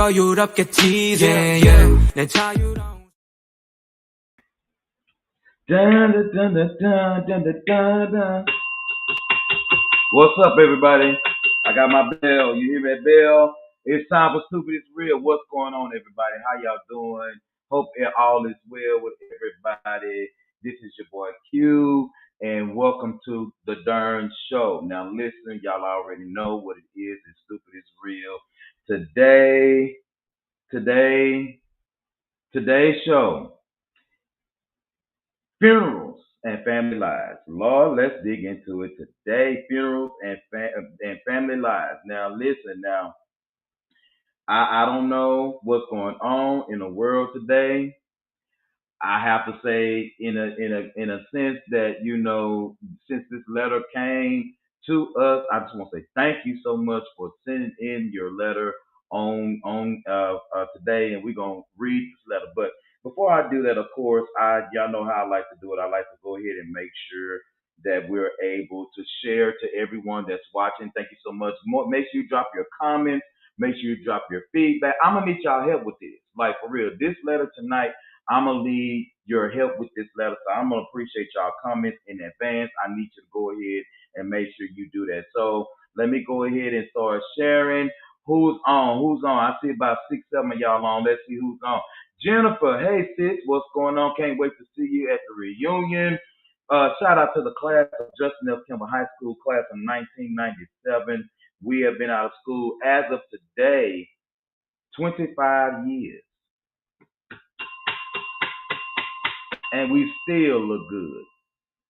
여유롭겠지 yeah, yeah. 내 자유로운 Dun, dun, dun, dun, dun, dun, dun, dun, dun. What's up, everybody? I got my bell. You hear that bell? It's time for Stupid is Real. What's going on, everybody? How y'all doing? Hope all is well with everybody. This is your boy Q, and welcome to the Darn Show. Now, listen, y'all already know what it is. It's Stupid is Real. Today's show. Funerals and family lives. Lord, let's dig into it today. Funerals and family lives. Now, listen. Now, I don't know what's going on in the world today. I have to say, in a sense that since this letter came to us, I just want to say thank you so much for sending in your letter on today, and we're gonna read this letter. But before I do that, of course, y'all know how I like to do it. I like to go ahead and make sure that we're able to share to everyone that's watching. Thank you so much. Make sure you drop your comments. Make sure you drop your feedback. I'm gonna need y'all help with this. Like for real, this letter tonight. I'm gonna need your help with this letter, so I'm gonna appreciate y'all comments in advance. I need you to go ahead and make sure you do that. So let me go ahead and start sharing. Who's on? Who's on? I see about 6, 7 of y'all on. Let's see who's on. Jennifer, hey sis, what's going on? Can't wait to see you at the reunion. Shout out to the class of Justin F. Kimball High School, class of 1997. We have been out of school as of today, 25 years. And we still look good,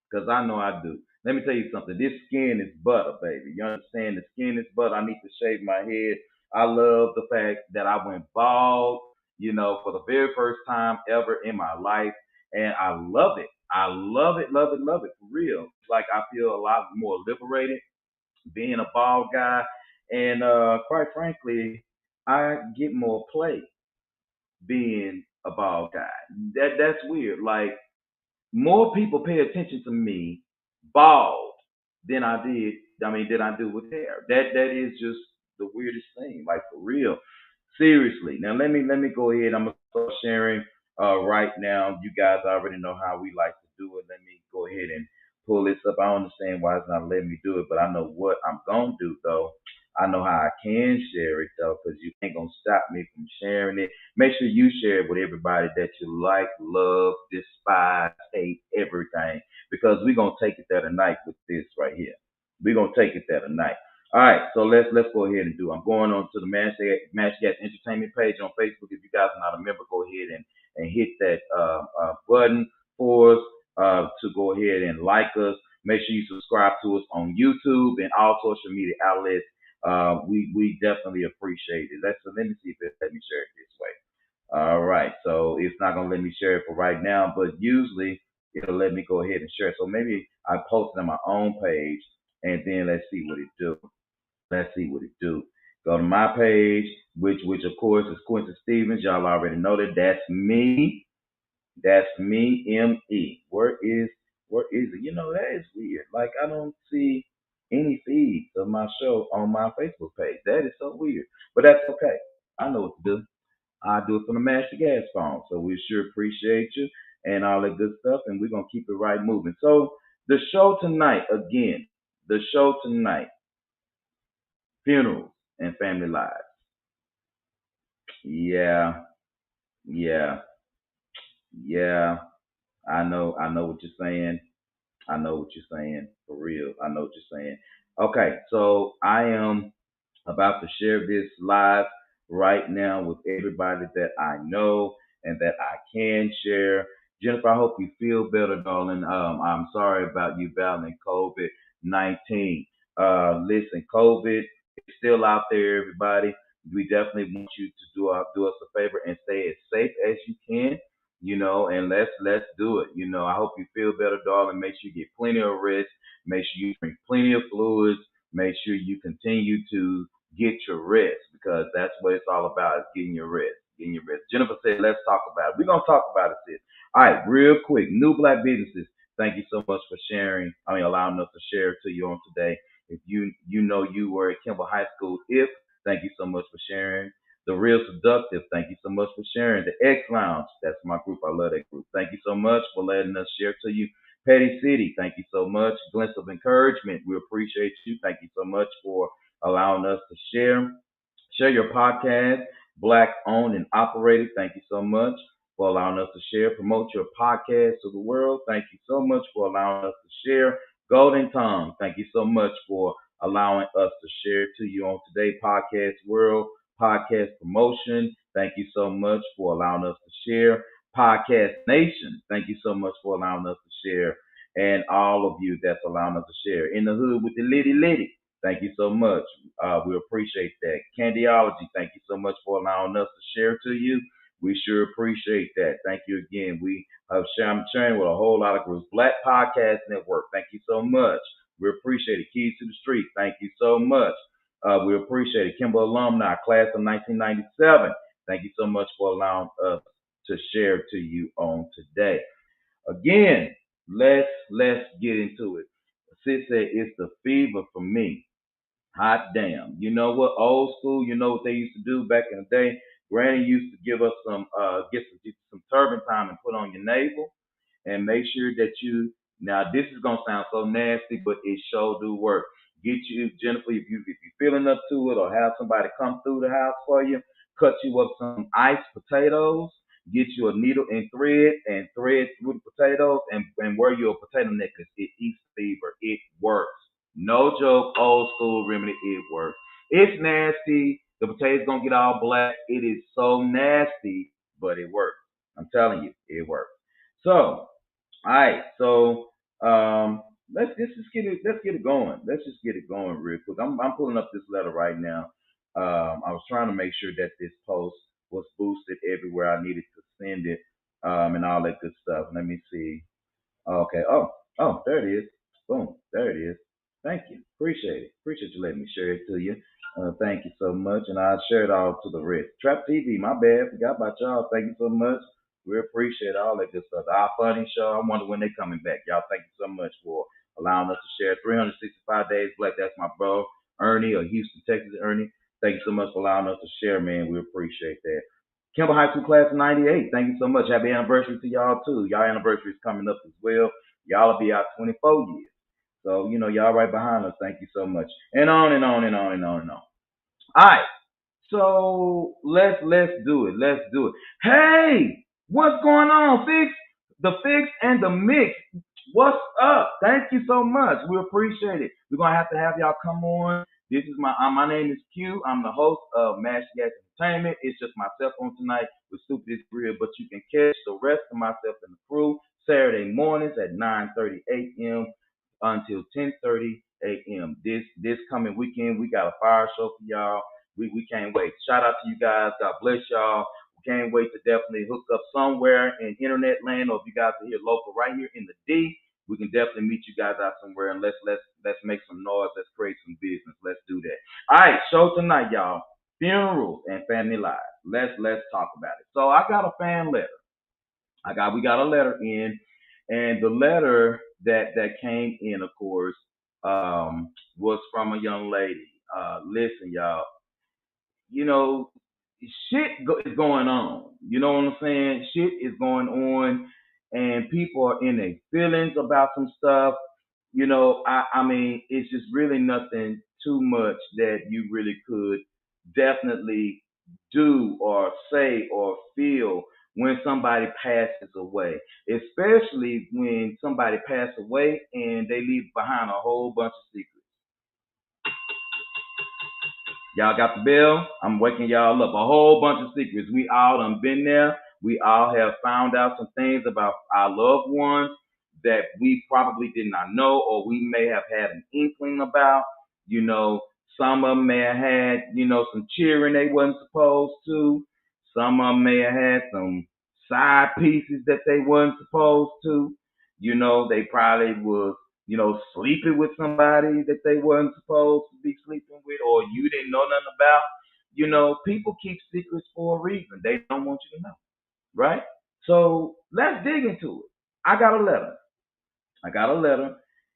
because I know I do. Let me tell you something. This skin is butter, baby. You understand? The skin is butter. I need to shave my head. I love the fact that I went bald, for the very first time ever in my life. And I love it. I love it, love it, love it, for real. Like, I feel a lot more liberated being a bald guy. And quite frankly, I get more play being a bald guy. That's weird. Like, more people pay attention to me bald than I do with hair. That is just the weirdest thing, like for real. Seriously. Now let me go ahead. I'm gonna start sharing right now. You guys already know how we like to do it. Let me go ahead and pull this up. I don't understand why it's not letting me do it, but I know what I'm gonna do though. I know how I can share it though, because you ain't gonna stop me from sharing it. Make sure you share it with everybody that you like, love, despise, hate, everything. Because we're gonna take it there tonight with this right here. We're gonna take it there tonight. All right, so let's go ahead and do. I'm going on to the Mash Gas Entertainment page on Facebook. If you guys are not a member, go ahead and hit that button for us to go ahead and like us. Make sure you subscribe to us on YouTube and all social media outlets. We definitely appreciate it. Let me see if it let me share it this way. All right, so it's not gonna let me share it for right now, but usually it'll let me go ahead and share it. So maybe I post it on my own page, and then let's see what it do. Let's see what it do. Go to my page, which of course is Quincy Stevens. Y'all already know that. That's me. That's me, M.E. Where is it? That is weird. Like, I don't see any feeds of my show on my Facebook page. That is so weird. But that's okay. I know what to do. I do it from the Master Gas phone. So we sure appreciate you and all that good stuff. And we're going to keep it right moving. So the show tonight, again, funerals and family lives. Yeah, yeah, yeah. I know what you're saying. I know what you're saying. For real. I know what you're saying. Okay, so I am about to share this live right now with everybody that I know and that I can share. Jennifer, I hope you feel better, darling. I'm sorry about you battling COVID 19. Listen, COVID is still out there, everybody. We definitely want you to do us a favor and stay as safe as you can. And let's do it. I hope you feel better, darling. Make sure you get plenty of rest. Make sure you drink plenty of fluids. Make sure you continue to get your rest, because that's what it's all about, is getting your rest. Getting your rest. Jennifer said, let's talk about it. We're going to talk about it, sis. All right, real quick. New Black businesses. Thank you so much for allowing us to share it to you on today. If you know you were at Kimball High School, thank you so much for sharing. The Real Seductive, thank you so much for sharing. The X Lounge, that's my group. I love that group. Thank you so much for letting us share to you. Petty City, thank you so much. Glimpse of Encouragement, we appreciate you. Thank you so much for allowing us to share your podcast. Black owned and operated, thank you so much for allowing us to share. Promote your podcast to the world. Thank you so much for allowing us to share. Golden Tongue, thank you so much for allowing us to share to you on today podcast world, podcast promotion. Thank you so much for allowing us to share. Podcast Nation, thank you so much for allowing us to share. And all of you that's allowing us to share. In the Hood with the Liddy Liddy, thank you so much. We appreciate that. Candyology, thank you so much for allowing us to share to you. We sure appreciate that. Thank you again. I'm sharing with a whole lot of groups. Black Podcast Network, thank you so much. We appreciate it. Keys to the Street, thank you so much. We appreciate it. Kimball Alumni, Class of 1997, thank you so much for allowing us to share to you on today. Again, let's get into it. Sis said it's the fever for me. Hot damn. You know what? Old school, you know what they used to do back in the day? Granny used to give us some turpentine and put on your navel and make sure that you. Now this is gonna sound so nasty, but it sure do work. Get you, Jennifer, if you're feeling up to it, or have somebody come through the house for you, cut you up some iced potatoes. Get you a needle and thread through the potatoes and wear you a potato necklace. It eats fever. It works. No joke, old school remedy. It works. It's nasty. The potatoes gonna get all black. It is so nasty, but it works. I'm telling you, it works. So all right, so let's get it going. Let's just get it going real quick. I'm pulling up this letter right now. I was trying to make sure that this post was boosted everywhere I needed to send it, and all that good stuff. Let me see. Okay. Oh, there it is. Boom. There it is. Thank you. Appreciate it. Appreciate you letting me share it to you. Thank you so much. And I'll share it all to the rest. Trap TV, my bad. Forgot about y'all. Thank you so much. We appreciate all that good stuff. Our funny show. I wonder when they're coming back. Y'all, thank you so much for allowing us to share 365 Days Black. That's my bro, Ernie, or Houston, Texas, Ernie. Thank you so much for allowing us to share, man. We appreciate that. Kimball High School Class of 98. Thank you so much. Happy anniversary to y'all, too. Y'all anniversary is coming up as well. Y'all will be out 24 years. So, y'all right behind us. Thank you so much. And on and on and on and on and on. All right. So let's do it. Let's do it. Hey, what's going on, Fix? The Fix and the Mix. What's up? Thank you so much. We appreciate it. We're gonna have to have y'all come on. This is my name is Q. I'm the host of Mash Gas Entertainment. It's just myself on tonight with Stupid is Real, but you can catch the rest of myself and the crew Saturday mornings at 9:30 a.m. until 10:30 a.m. This coming weekend, we got a fire show for y'all. We can't wait. Shout out to you guys. God bless y'all. We can't wait to definitely hook up somewhere in internet land, or if you guys are here local, right here in the D, we can definitely meet you guys out somewhere and let's make some noise. Let's create some business. Let's do that. All right, show tonight, y'all. Funerals and family lives. Let's talk about it. So I got a fan letter. We got a letter in, and the letter that came in, of course, was from a young lady. Listen, y'all, you know, is going on. You know what I'm saying? Shit is going on, and people are in their feelings about some stuff. I mean, it's just really nothing too much that you really could definitely do or say or feel when somebody passes away, especially when somebody passes away and they leave behind a whole bunch of secrets. Y'all got the bell? I'm waking y'all up. A whole bunch of secrets. We all done been there. We all have found out some things about our loved ones that we probably did not know, or we may have had an inkling about. You know, some of them may have had, some cheering they wasn't supposed to. Some of them may have had some side pieces that they wasn't supposed to. They probably was sleeping with somebody that they wasn't supposed to be sleeping with, or you didn't know nothing about. People keep secrets for a reason. They don't want you to know, right? So let's dig into it. I got a letter.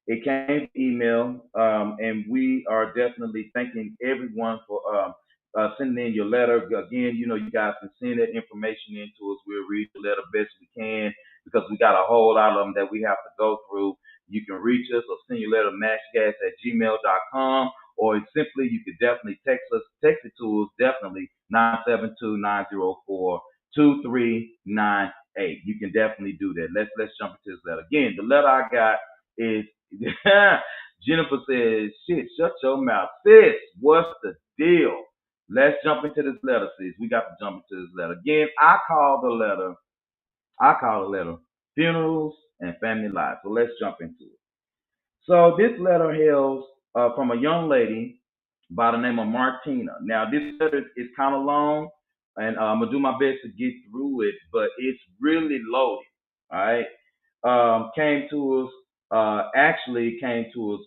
It came email, and we are definitely thanking everyone for sending in your letter. Again, you guys can send that information in to us. We'll read the letter best we can because we got a whole lot of them that we have to go through. You can reach us or send your letter matchgas@gmail.com, or simply you could definitely text us. Text it to us, definitely 972-904-2398. You can definitely do that. Let's jump into this letter. Again, the letter I got is Jennifer says, "Shit, shut your mouth, sis. What's the deal?" Let's jump into this letter, sis. We got to jump into this letter. Again, I call the letter Funerals and Family Life. So let's jump into it. So this letter hails from a young lady by the name of Martina. Now this letter is kind of long, and I'm gonna do my best to get through it, but it's really loaded. All right. Came to us, actually came to us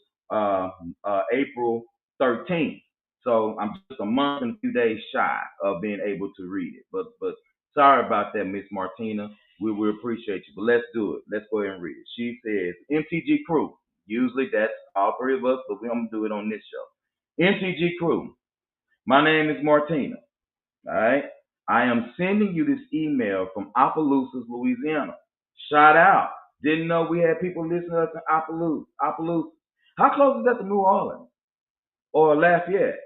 April 13th. So I'm just a month and a few days shy of being able to read it. But sorry about that, Miss Martina. We appreciate you. But let's do it. Let's go ahead and read it. She says, MTG Crew. Usually that's all three of us, but we're going to do it on this show. MTG Crew. My name is Martina. All right. I am sending you this email from Opelousas, Louisiana. Shout out. Didn't know we had people listening to us in Opelousas. How close is that to New Orleans or Lafayette?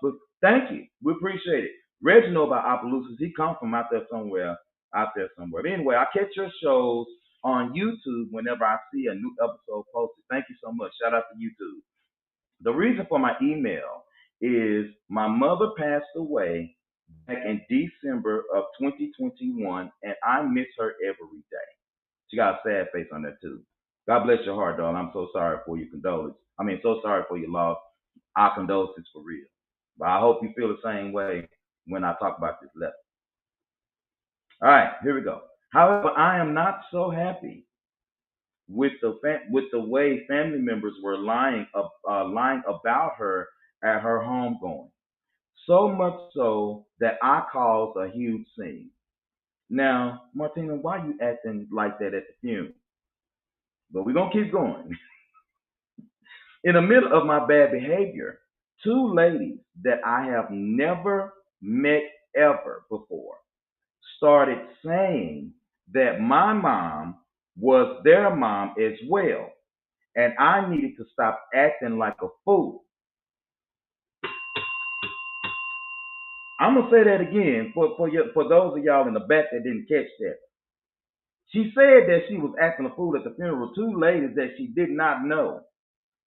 But thank you. We appreciate it. Reggie know about Opelousas. He come from out there somewhere. But anyway, I catch your shows on YouTube whenever I see a new episode posted. Thank you so much. Shout out to YouTube. The reason for my email is my mother passed away back in December of 2021, and I miss her every day. She got a sad face on that too. God bless your heart, darling. I'm so sorry for your condolences. So sorry for your loss. Our condolences for real. But I hope you feel the same way when I talk about this letter. All right, here we go. However, I am not so happy with the way family members were lying about her at her homegoing. So much so that I caused a huge scene. Now, Martina, why you acting like that at the funeral? But we're going to keep going. In the middle of my bad behavior, two ladies that I have never met ever before started saying that my mom was their mom as well, and I needed to stop acting like a fool. I'm gonna say that again for those of y'all in the back that didn't catch that. She said that she was acting a fool at the funeral. Two ladies that she did not know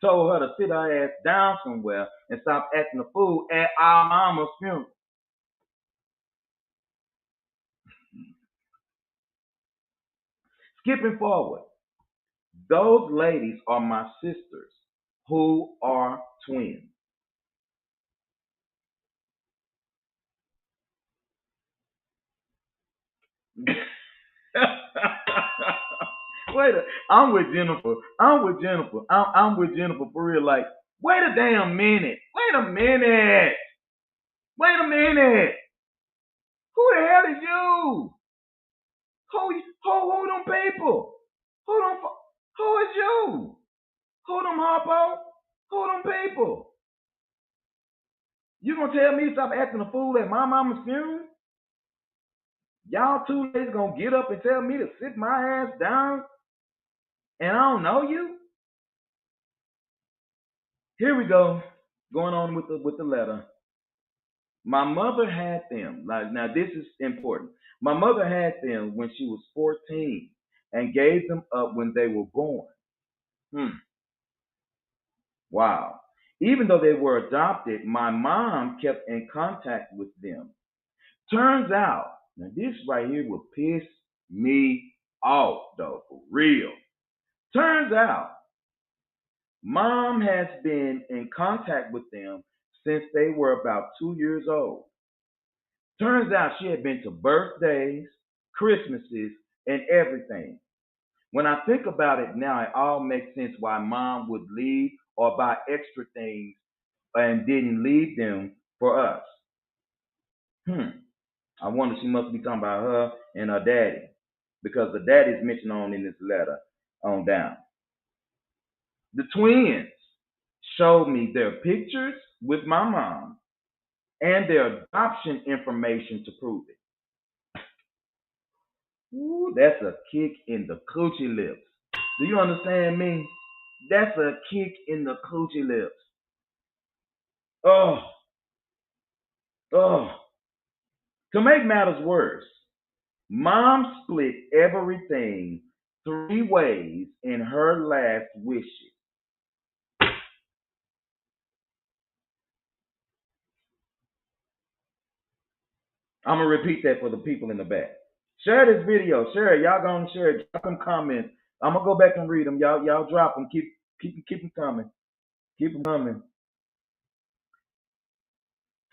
told her to sit her ass down somewhere and stop acting a fool at our mama's funeral. Skipping forward, those ladies are my sisters who are twins. Wait, I'm with Jennifer. I'm with Jennifer for real. Like, wait a damn minute. Wait a minute. Wait a minute. Who the hell is you? Who them people? Who them? Who is you? Who them Harpo? Who them people? You gonna tell me to stop acting a fool at my mama's funeral? Y'all two ladies gonna get up and tell me to sit my ass down and I don't know you? Here we go. Going on with the letter. My mother had them. Like, now this is important. My mother had them when she was 14 and gave them up when they were born. Wow. Even though they were adopted, my mom kept in contact with them. Turns out, now this right here will piss me off, though, for real. Turns out, mom has been in contact with them since they were about 2 years old. Turns out she had been to birthdays, Christmases, and everything. When I think about it now, it all makes sense why mom would leave or buy extra things and didn't leave them for us. I wonder, she must be talking about her and her daddy, because the daddy is mentioned on in this letter on down. The twins showed me their pictures with my mom and their adoption information to prove it. Ooh, that's a kick in the coochie lips. Do you understand me? That's a kick in the coochie lips. Oh, oh. To make matters worse, Mom split everything 3 ways in her last wishes. I'm gonna repeat that for the people in the back. Share this video. Share it. Y'all gonna share it. Drop some comments. I'm gonna go back and read them. Y'all drop them. Keep them coming. Keep them coming.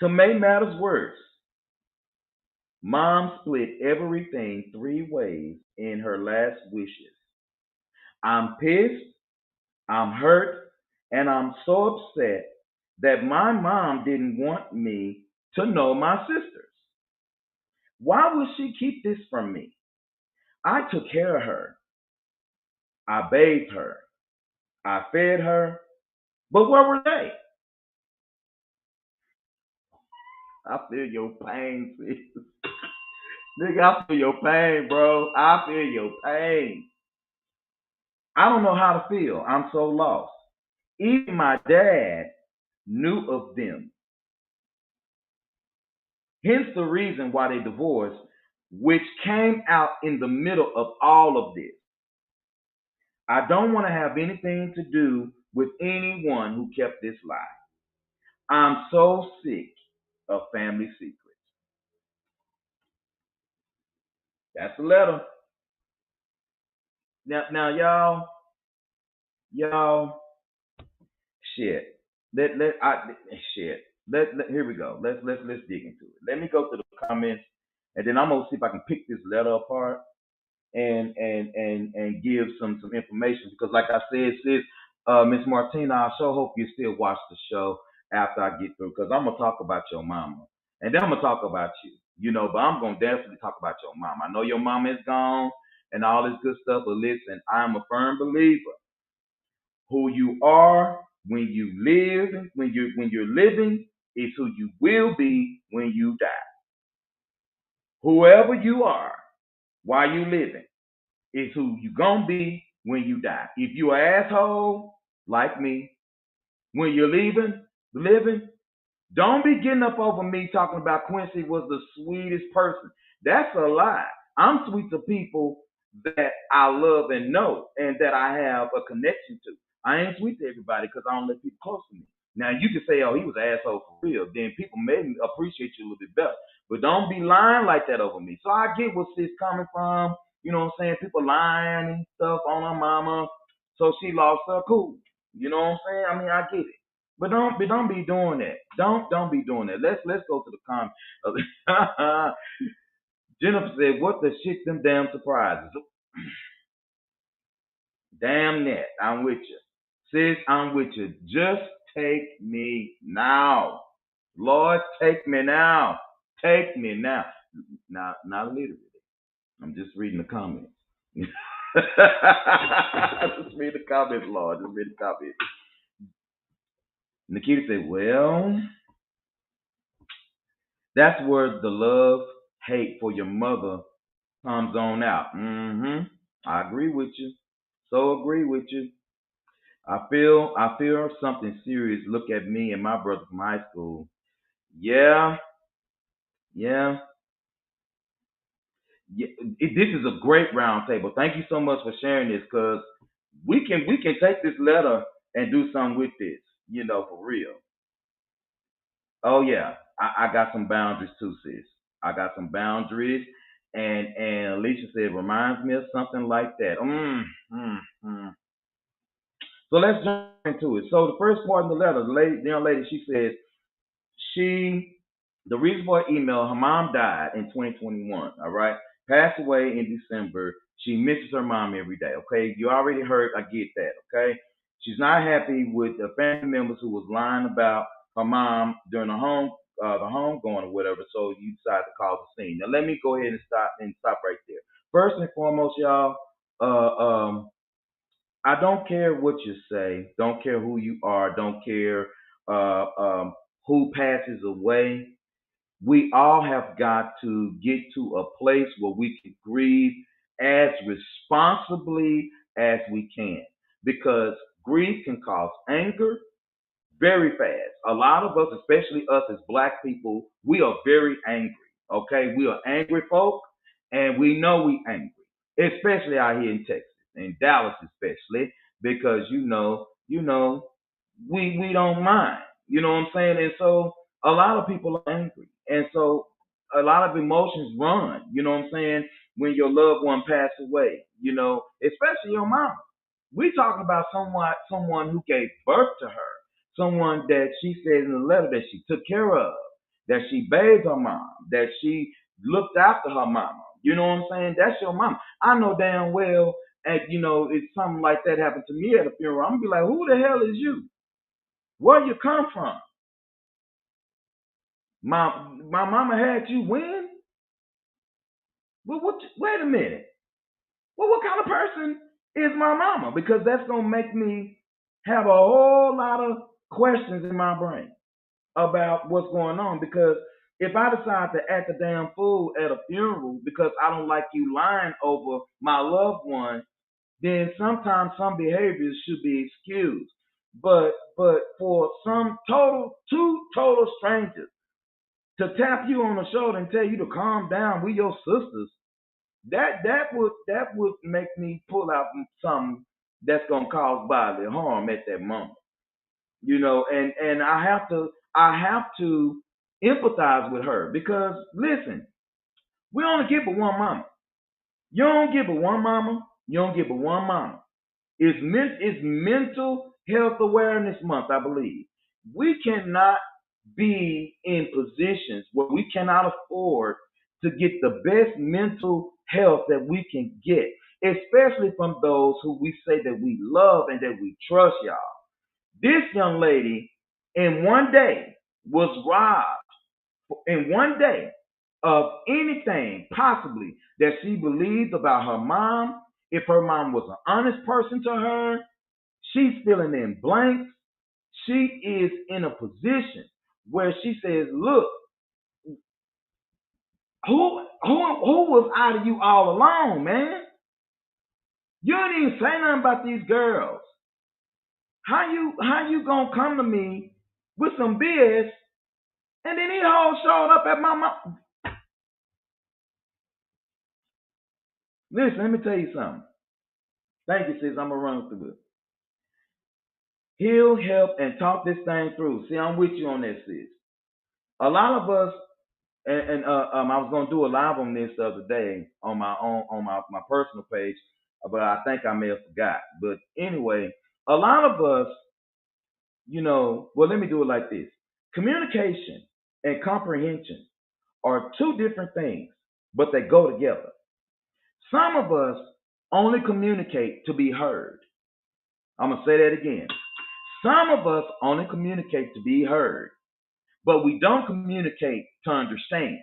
To make matters worse, Mom split everything 3 ways in her last wishes. I'm pissed, I'm hurt, and I'm so upset that my mom didn't want me to know my sisters. Why would she keep this from me? I took care of her. I bathed her. I fed her. But where were they? I feel your pain, sis. Nigga, I feel your pain, bro. I feel your pain. I don't know how to feel. I'm so lost. Even my dad knew of them. Hence the reason why they divorced, which came out in the middle of all of this. I don't want to have anything to do with anyone who kept this lie. I'm so sick of family secrets. That's the letter. Now, y'all, shit. Shit. Here we go. Let's dig into it. Let me go to the comments, and then I'm gonna see if I can pick this letter apart and give some information because, like I said, sis, Miss Martina, I sure hope you still watch the show after I get through because I'm gonna talk about your mama and then I'm gonna talk about you. But I'm gonna definitely talk about your mama. I know your mama is gone and all this good stuff, but listen, I'm a firm believer. Who you are when you're living is who you will be when you die. Whoever you are while you living is who you gonna be when you die. If you an asshole like me, when you're living, don't be getting up over me talking about Quincy was the sweetest person. That's a lie. I'm sweet to people that I love and know and that I have a connection to. I ain't sweet to everybody because I don't let people close to me. Now you can say, "Oh, he was an asshole for real." Then people may appreciate you a little bit better. But don't be lying like that over me. So I get where sis coming from. You know what I'm saying? People lying and stuff on her mama, so she lost her cool. You know what I'm saying? I mean, I get it. But don't be doing that. Don't be doing that. Let's go to the comments. Jennifer said, "What the shit? Them damn surprises." Damn that. I'm with you. Sis, I'm with you. Just take me now. Lord, take me now. Take me now. Not literally. I'm just reading the comments. Just read the comments, Lord. Just read the comments. Nikita said, "Well, that's where the love, hate for your mother comes on out." I agree with you. So agree with you. I feel something serious. Look at me and my brother from high school. Yeah, yeah, yeah. This is a great round table. Thank you so much for sharing this, cause we can take this letter and do something with this. For real. Oh yeah, I got some boundaries too, sis. I got some boundaries, and Alicia said reminds me of something like that. Mm. So let's jump into it. So the first part of the letter, the young lady, she says she, the reason for her email, her mom died in 2021. All right, passed away in December. She misses her mom every day. Okay, you already heard. I get that. Okay, she's not happy with the family members who was lying about her mom during the home going or whatever. So you decide to call the scene. Now let me go ahead and stop right there. First and foremost, y'all. I don't care what you say. Don't care who you are. Don't care uh, um, who passes away. We all have got to get to a place where we can grieve as responsibly as we can, because grief can cause anger very fast. A lot of us, especially us as black people, we are very angry. Okay, we are angry folk, and we know we angry, especially out here in Texas, in Dallas, especially because we don't mind. You know what I'm saying? And so a lot of people are angry, and so a lot of emotions run. You know what I'm saying? When your loved one passed away, especially your mama. We talking about someone who gave birth to her, someone that she said in the letter that she took care of, that she bathed her mom, that she looked after her mama. You know what I'm saying? That's your mama. I know damn well, and if something like that happened to me at a funeral, I'm gonna be like, who the hell is you? Where you come from? My mama had you when? Wait a minute. Well, what kind of person is my mama? Because that's gonna make me have a whole lot of questions in my brain about what's going on. Because if I decide to act a damn fool at a funeral because I don't like you lying over my loved one, then sometimes some behaviors should be excused. But for two total strangers to tap you on the shoulder and tell you to calm down, we your sisters, that would make me pull out something that's gonna cause bodily harm at that moment. And I have to empathize with her because listen, we only get but one mama. You don't get but one mama. You don't get but one mama. It's mental health awareness month, I believe. We cannot be in positions where we cannot afford to get the best mental health that we can get, especially from those who we say that we love and that we trust, y'all. This young lady in one day was robbed in one day of anything possibly that she believed about her mom. If her mom was an honest person to her, she's filling in blanks. She is in a position where she says, "Look, who was out of you all along, man? You didn't even say nothing about these girls. How you gonna come to me with some BS?" And then he all showed up at my mom. Listen, let me tell you something. Thank you, sis. I'm gonna run through it. He'll help and talk this thing through. See, I'm with you on this, sis. A lot of us, I was gonna do a live on this the other day on my own on my personal page, but I think I may have forgot. But anyway, a lot of us, well, let me do it like this: communication and comprehension are two different things, but they go together. Some of us only communicate to be heard. I'm gonna say that again. Some of us only communicate to be heard, but we don't communicate to understand.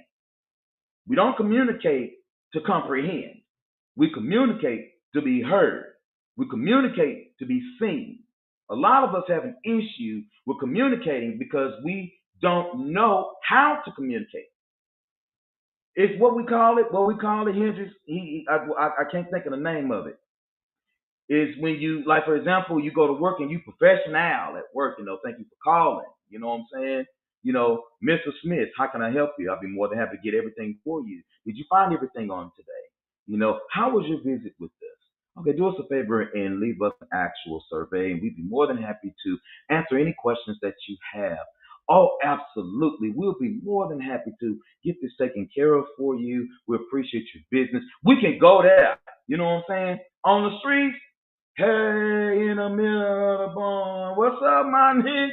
We don't communicate to comprehend. We communicate to be heard. We communicate to be seen. A lot of us have an issue with communicating because we don't know how to communicate. It's what we call it. What we call it, Hendrix. I can't think of the name of it. Is when you, like, for example, you go to work and you professional at work. Thank you for calling. You know what I'm saying? Mr. Smith, how can I help you? I'll be more than happy to get everything for you. Did you find everything on today? How was your visit with us? Okay, do us a favor and leave us an actual survey, and we'd be more than happy to answer any questions that you have. Oh, absolutely. We'll be more than happy to get this taken care of for you. We appreciate your business. We can go there. You know what I'm saying? On the streets, hey, in the middle of the barn, what's up, my nigga?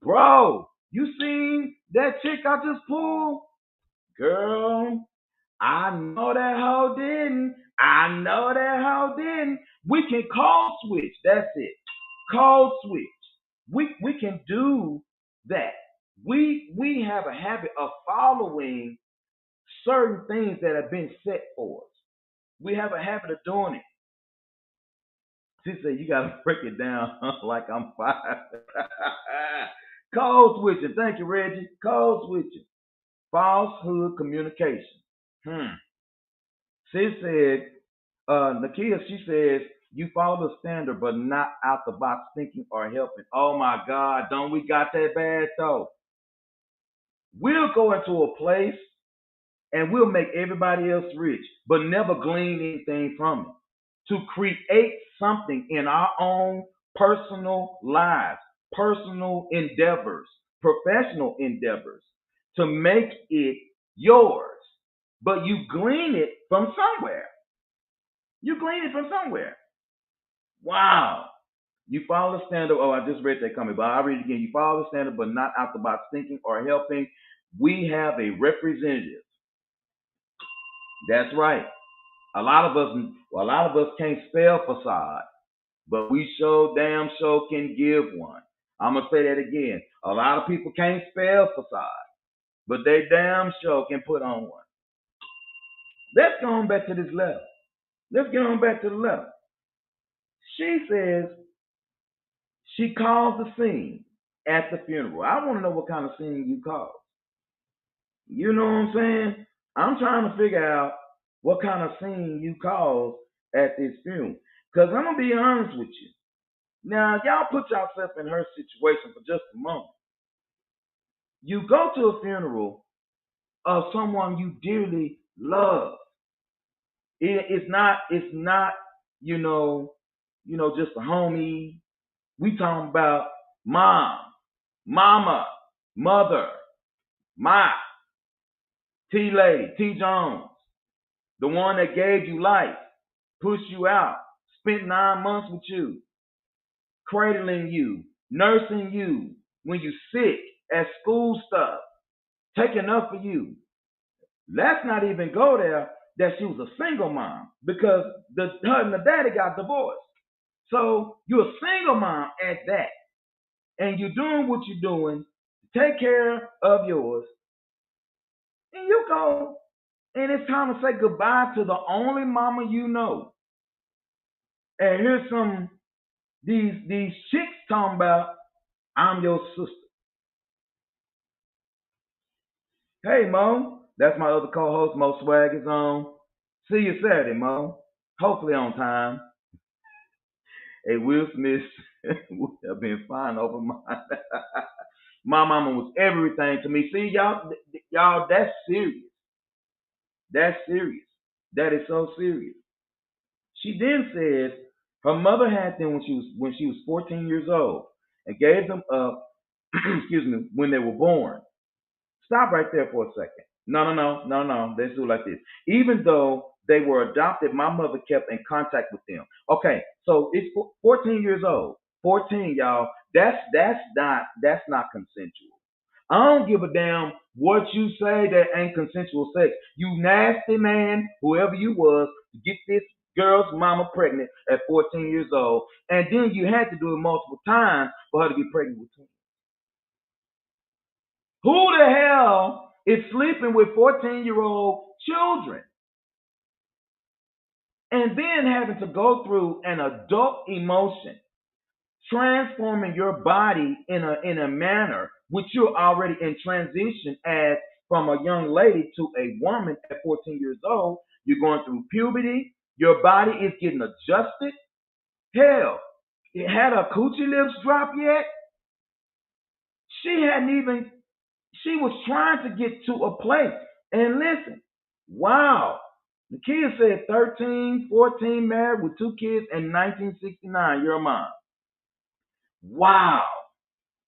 Bro, you seen that chick I just pulled? Girl, I know that hoe didn't. I know that hoe didn't. We can call switch. That's it. Call switch. We can do that. We have a habit of following certain things that have been set for us. We have a habit of doing it. She said, "You got to break it down like I'm five." Code switching. Thank you, Reggie. Code switching. Falsehood communication. Hmm. Sis said, Nakia, she says, you follow the standard, but not out the box thinking or helping. Oh my God, don't we got that bad though? We'll go into a place and we'll make everybody else rich, but never glean anything from it. To create something in our own personal lives, personal endeavors, professional endeavors, to make it yours. But you glean it from somewhere. You glean it from somewhere. Wow. You follow the standard. Oh, I just read that comment, but I'll read it again. You follow the standard, but not out the box thinking or helping. We have a representative. That's right. A lot of us can't spell facade, but we damn sure can give one. I'm gonna say that again. A lot of people can't spell facade, but they damn sure can put on one. Let's go on back to this letter. Let's get on back to the letter. She says she calls the scene at the funeral. I want to know what kind of scene you call. You know what I'm saying? I'm trying to figure out what kind of scene you caused at this funeral. Because I'm going to be honest with you. Now, y'all put yourself in her situation for just a moment. You go to a funeral of someone you dearly love. It's not, just a homie. We talking about mom, mama, mother, my T Lady, T Jones, the one that gave you life, pushed you out, spent 9 months with you, cradling you, nursing you when you sick, at school stuff, taking up for you. Let's not even go there that she was a single mom because her and the daddy got divorced. So you're a single mom at that. And you're doing what you're doing to take care of yours. And you go, and it's time to say goodbye to the only mama you know. And here's these chicks talking about, I'm your sister. Hey, Mo. That's my other co-host, Mo Swag is on. See you Saturday, Mo. Hopefully on time. Hey, Will Smith would have been fine over mine. My mama was everything to me. See, y'all, that's serious. That's serious. That is so serious. She then says her mother had them when she was 14 years old and gave them up, excuse me, when they were born. Stop right there for a second. No. Let's do it like this. Even though they were adopted, my mother kept in contact with them. Okay, so it's 14 years old. 14, y'all. That's not consensual. I don't give a damn what you say that ain't consensual sex. You nasty man, whoever you was, to get this girl's mama pregnant at 14 years old, and then you had to do it multiple times for her to get pregnant with twins. Who the hell is sleeping with 14-year-old children and then having to go through an adult emotion, transforming your body in a manner which you're already in transition as from a young lady to a woman at 14 years old? You're going through puberty. Your body is getting adjusted. Hell, it had her coochie lips drop yet? She hadn't even she was trying to get to a place. And listen, wow. The kid said 13, 14, married with 2 kids in 1969. You're a mom. Wow.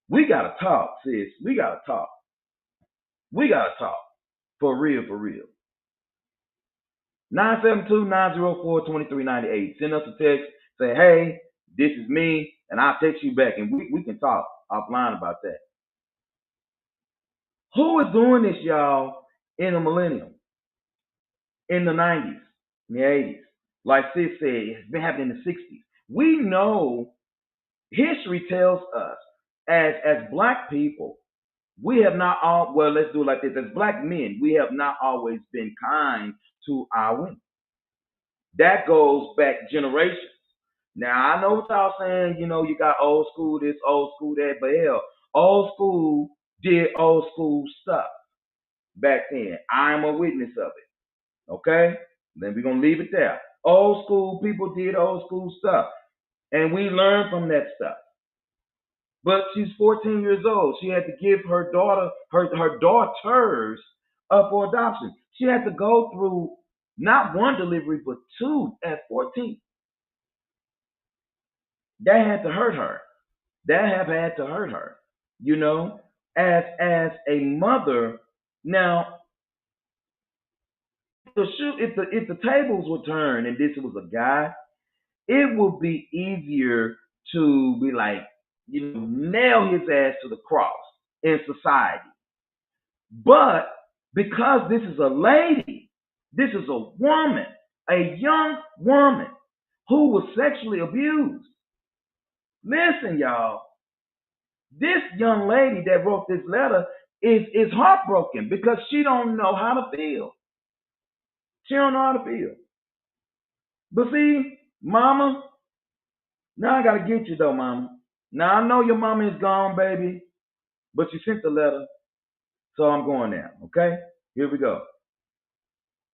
We got to talk, sis. We got to talk. We got to talk. For real, for real. 972-904-2398. Send us a text. Say, hey, this is me. And I'll text you back. And we can talk offline about that. Who is doing this, y'all, in the millennium? In the 90s, in the 80s. Like Sis said, it's been happening in the 60s. We know history tells us as black people, we have not all, well, let's do it like this. As black men, we have not always been kind to our women. That goes back generations. Now, I know what y'all saying, you got old school this, old school that, but hell, old school did old school stuff. back then. I'm a witness of it. Okay? Then we're going to leave it there. Old school people did old school stuff. And we learned from that stuff. But she's 14 years old. She had to give her daughters up for adoption. She had to go through not one delivery, but two at 14. That had to hurt her. That have had to hurt her. You know, as a mother. Now, if the tables were turned and this was a guy, it would be easier to be like, nail his ass to the cross in society. But because this is a lady, this is a woman, a young woman who was sexually abused. Listen, y'all, this young lady that wrote this letter is heartbroken because she don't know how to feel. She don't know how to feel. But see, mama, now I gotta get you though, mama. Now I know your mama is gone, baby, but you sent the letter, so I'm going now. Okay, here we go.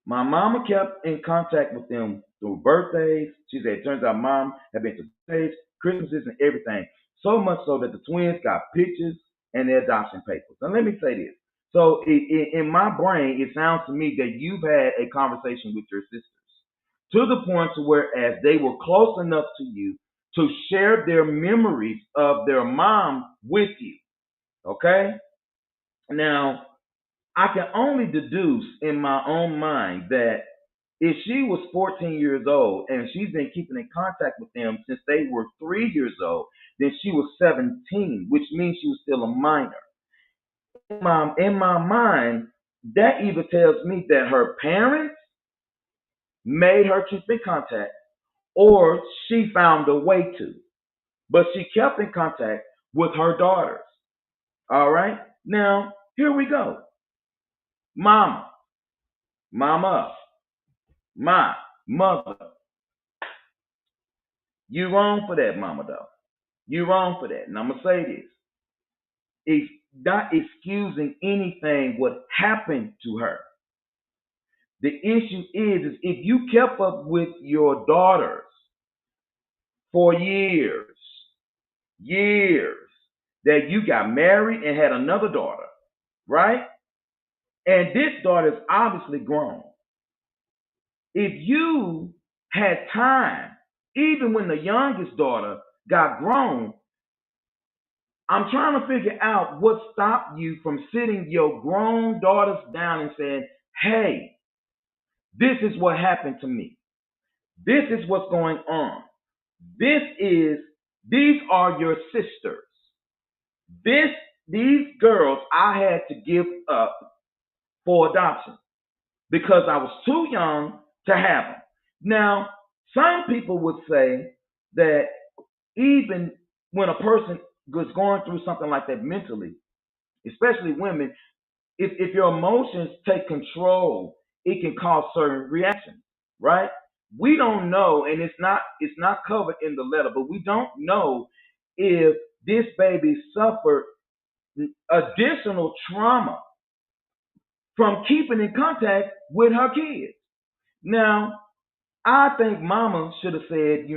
My mama kept in contact with them through birthdays. She said it turns out mom had been to birthdays, Christmases, and everything. So much so that the twins got pictures and their adoption papers. Now let me say this. So in my brain, it sounds to me that you've had a conversation with your sisters to the point to where as they were close enough to you to share their memories of their mom with you. Okay? Now, I can only deduce in my own mind that if she was 14 years old and she's been keeping in contact with them since they were 3 years old, then she was 17, which means she was still a minor. In my mind, that either tells me that her parents made her keep in contact or she found a way to. But she kept in contact with her daughters. All right? Now, here we go. Mama, my mother. You wrong for that, mama, though. You wrong for that. And I'm going to say this. It's not excusing anything what happened to her. The issue is if you kept up with your daughters for years, that you got married and had another daughter, right? And this daughter is obviously grown. If you had time, even when the youngest daughter got grown, I'm trying to figure out what stopped you from sitting your grown daughters down and saying, hey, this is what happened to me. This is what's going on. These are your sisters. These girls I had to give up for adoption because I was too young to have them. Now, some people would say that even when a person was going through something like that mentally, especially women, if your emotions take control, it can cause certain reactions, right? We don't know, and it's not covered in the letter, but we don't know if this baby suffered additional trauma from keeping in contact with her kids. Now, I think mama should have said,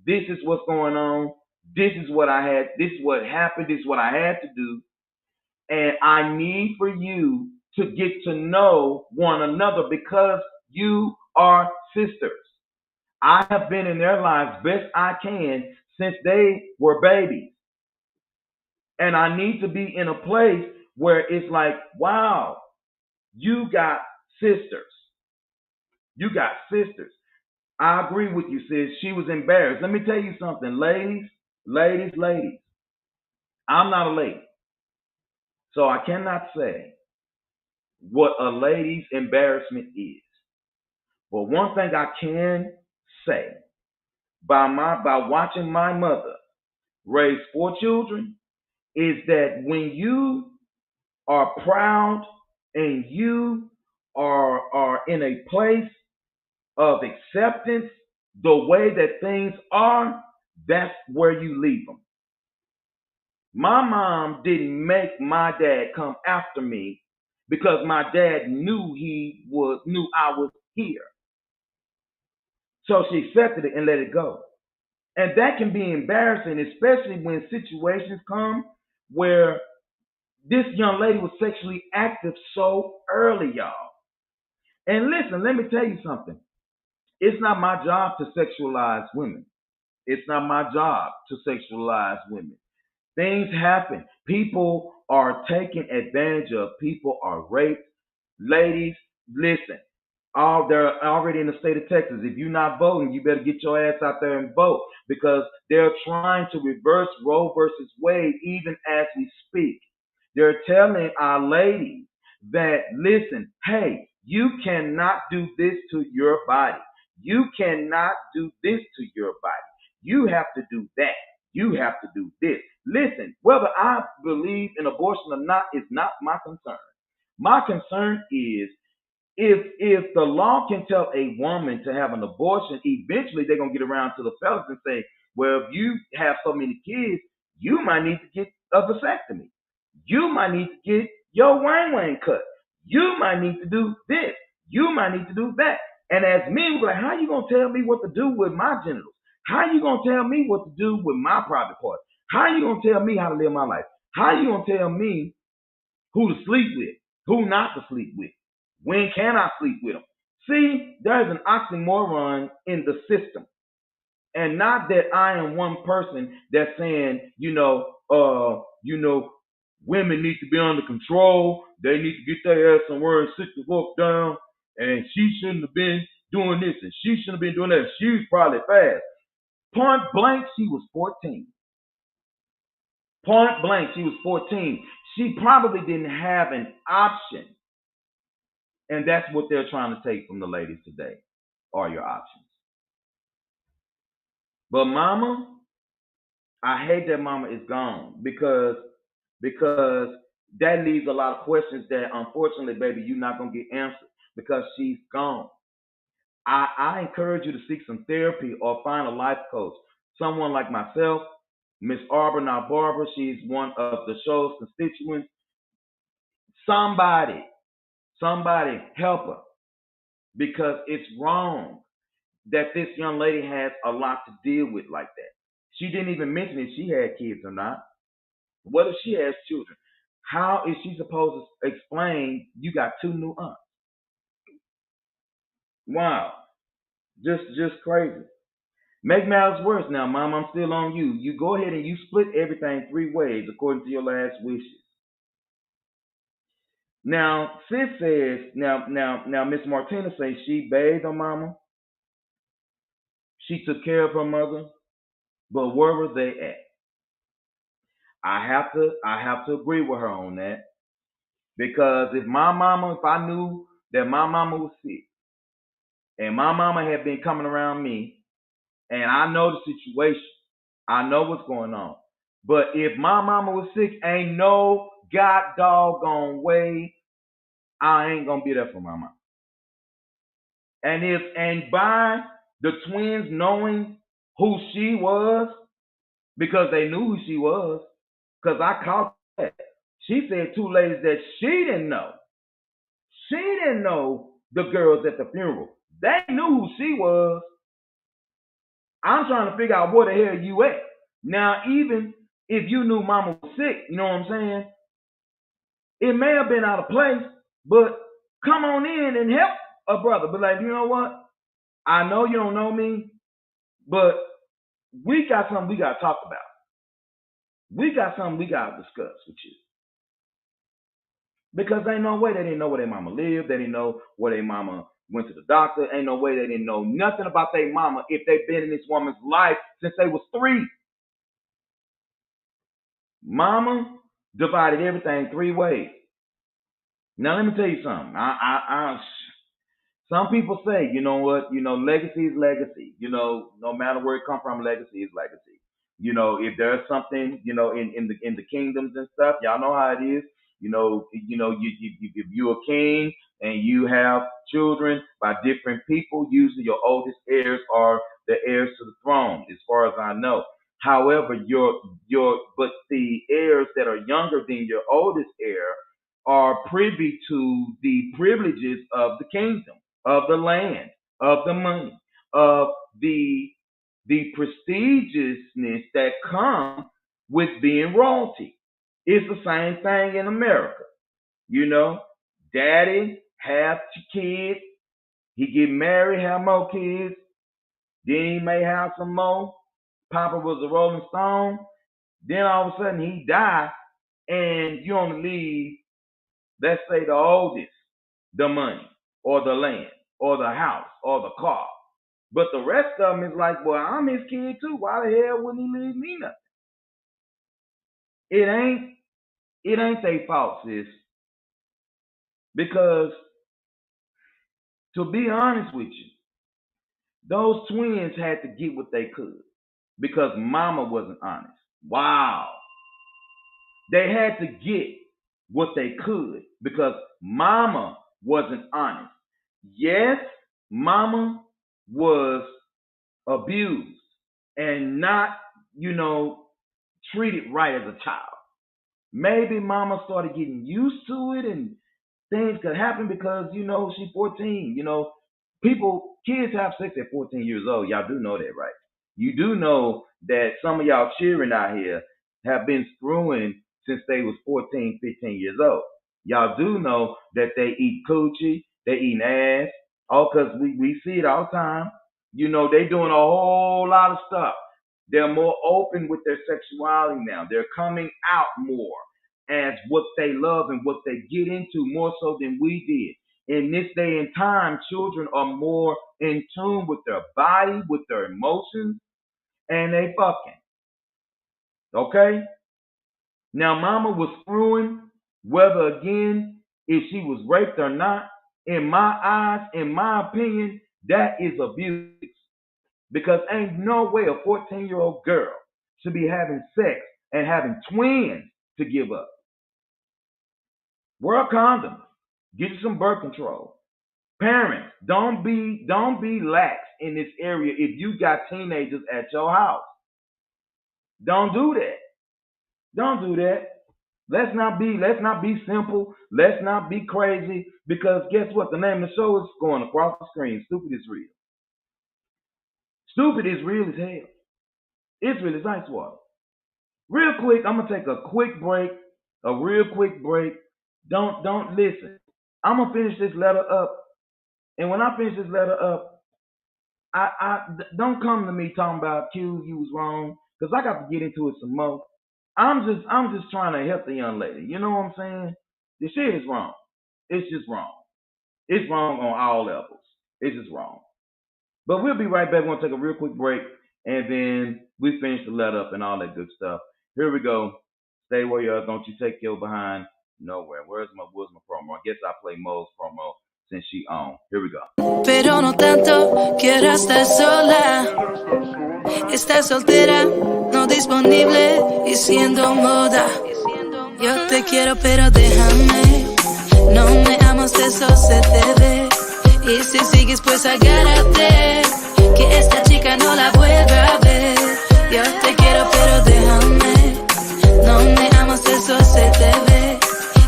this is what's going on. This is what I had. This is what happened. This is what I had to do. And I need for you to get to know one another because you are sisters. I have been in their lives best I can since they were babies. And I need to be in a place where it's like, wow, you got sisters. You got sisters. I agree with you, sis. She was embarrassed. Let me tell you something, ladies. I'm not a lady. So I cannot say what a lady's embarrassment is. But one thing I can say by watching my mother raise 4 children is that when you are proud and you are in a place of acceptance, the way that things are, that's where you leave them. My mom didn't make my dad come after me because my dad knew I was here. So she accepted it and let it go. And that can be embarrassing, especially when situations come where this young lady was sexually active so early, y'all. And listen, let me tell you something. It's not my job to sexualize women. It's not my job to sexualize women. Things happen. People are taken advantage of. People are raped. Ladies, listen. They're already in the state of Texas. If you're not voting, you better get your ass out there and vote because they're trying to reverse Roe versus Wade even as we speak. They're telling our ladies that, listen, hey, you cannot do this to your body. You cannot do this to your body. You have to do that. You have to do this. Listen, whether I believe in abortion or not is not my concern. My concern is if the law can tell a woman to have an abortion, eventually they're gonna get around to the fellas and say, well, if you have so many kids, you might need to get a vasectomy. You might need to get your wang wang cut. You might need to do this. You might need to do that. And as men, we're like, how you gonna tell me what to do with my genitals? How you gonna tell me what to do with my private parts? How you gonna tell me how to live my life? How you gonna tell me who to sleep with, who not to sleep with? When can I sleep with them? See, there's an oxymoron in the system. And not that I am one person that's saying, women need to be under control. They need to get their ass somewhere and sit the fuck down. And she shouldn't have been doing this and she shouldn't have been doing that. She was probably fast. Point blank, she was 14. Point blank, she was 14. She probably didn't have an option. And that's what they're trying to take from the ladies today, are your options. But mama, I hate that mama is gone because that leaves a lot of questions that unfortunately, baby, you're not gonna get answered because she's gone. I encourage you to seek some therapy or find a life coach. Someone like myself, Miss Arbor, now Barbara, she's one of the show's constituents. Somebody help her because it's wrong that this young lady has a lot to deal with like that. She didn't even mention if she had kids or not. What if she has children? How is she supposed to explain you got two new aunts? Wow. Just crazy. Make matters worse now, Mom. I'm still on you. You go ahead and you split everything three ways according to your last wishes. Now, Sis says, now, Miss Martina says she bathed her mama. She took care of her mother, but where were they at? I have to agree with her on that because if I knew that my mama was sick and my mama had been coming around me and I know the situation, I know what's going on. But if my mama was sick, ain't no god doggone way I ain't gonna be there for my mama. And by the twins knowing who she was, because they knew who she was, because I caught that. She said two ladies that she didn't know. She didn't know the girls at the funeral. They knew who she was. I'm trying to figure out where the hell you at. Now, even if you knew mama was sick, you know what I'm saying? It may have been out of place, but come on in and help a brother. But like, you know what? I know you don't know me, but we got something we got to talk about. We got something we got to discuss with you. Because ain't no way they didn't know where their mama lived. They didn't know where their mama went to the doctor. Ain't no way they didn't know nothing about their mama if they've been in this woman's life since they was 3. Mama divided everything 3 ways. Now let me tell you something. Some people say, you know what, legacy is legacy. No matter where it come from, legacy is legacy. If there's something, in the kingdoms and stuff, y'all know how it is. If you're a king and you have children by different people, usually your oldest heirs are the heirs to the throne, as far as I know. However, but the heirs that are younger than your oldest heir are privy to the privileges of the kingdom, of the land, of the money, of the the prestigiousness that come with being royalty. It's the same thing in America. You know, daddy have kids, he get married, have more kids, then he may have some more. Papa was a Rolling Stone. Then all of a sudden he died, and you only leave, let's say, the oldest, the money, or the land, or the house, or the car. But the rest of them is like, well, I'm his kid too. Why the hell wouldn't he leave me nothing? It ain't their fault, sis. Because to be honest with you, those twins had to get what they could because mama wasn't honest. Wow. They had to get what they could because mama wasn't honest. Yes, mama was abused and not, treated right as a child. Maybe mama started getting used to it and things could happen because, she's 14. Kids have sex at 14 years old. Y'all do know that, right? You do know that some of y'all children out here have been screwing since they was 14, 15 years old. Y'all do know that they eat coochie, they eat ass, all because we see it all the time. They doing a whole lot of stuff. They're more open with their sexuality now. They're coming out more as what they love and what they get into more so than we did. In this day and time, children are more in tune with their body, with their emotions, and they fucking. Okay? Now, mama was screwing, whether again, if she was raped or not. In my eyes, in my opinion, that is abuse. Because ain't no way a 14-year-old girl should be having sex and having twins to give up. Wear a condom. Get you some birth control. Parents, don't be lax in this area if you got teenagers at your house. Don't do that. Don't do that. Let's not be simple. Let's not be crazy. Because guess what? The name of the show is going across the screen. Stupid is real. Stupid is real as hell. It's real as ice water. Real quick, I'm gonna take a quick break. A real quick break. Don't listen. I'm gonna finish this letter up. And when I finish this letter up, I don't come to me talking about Q, you was wrong, because I got to get into it some more. I'm just trying to help the young lady. You know what I'm saying? The shit is wrong. It's just wrong. It's wrong on all levels. It's just wrong. But we'll be right back. We're gonna take a real quick break, and then we finish the letter up and all that good stuff. Here we go. Stay where you are. Don't you take your behind nowhere. Where's my promo? I guess I play Mo's promo since she on. Here we go. Pero no tanto, quiero estar sola. Estás soltera, no disponible y siendo moda. Yo te quiero pero déjame. No me amas, eso se te ve. Y si sigues pues agárrate, que esta chica no la vuelva a ver. Yo te quiero pero déjame. No me amas, eso se te ve.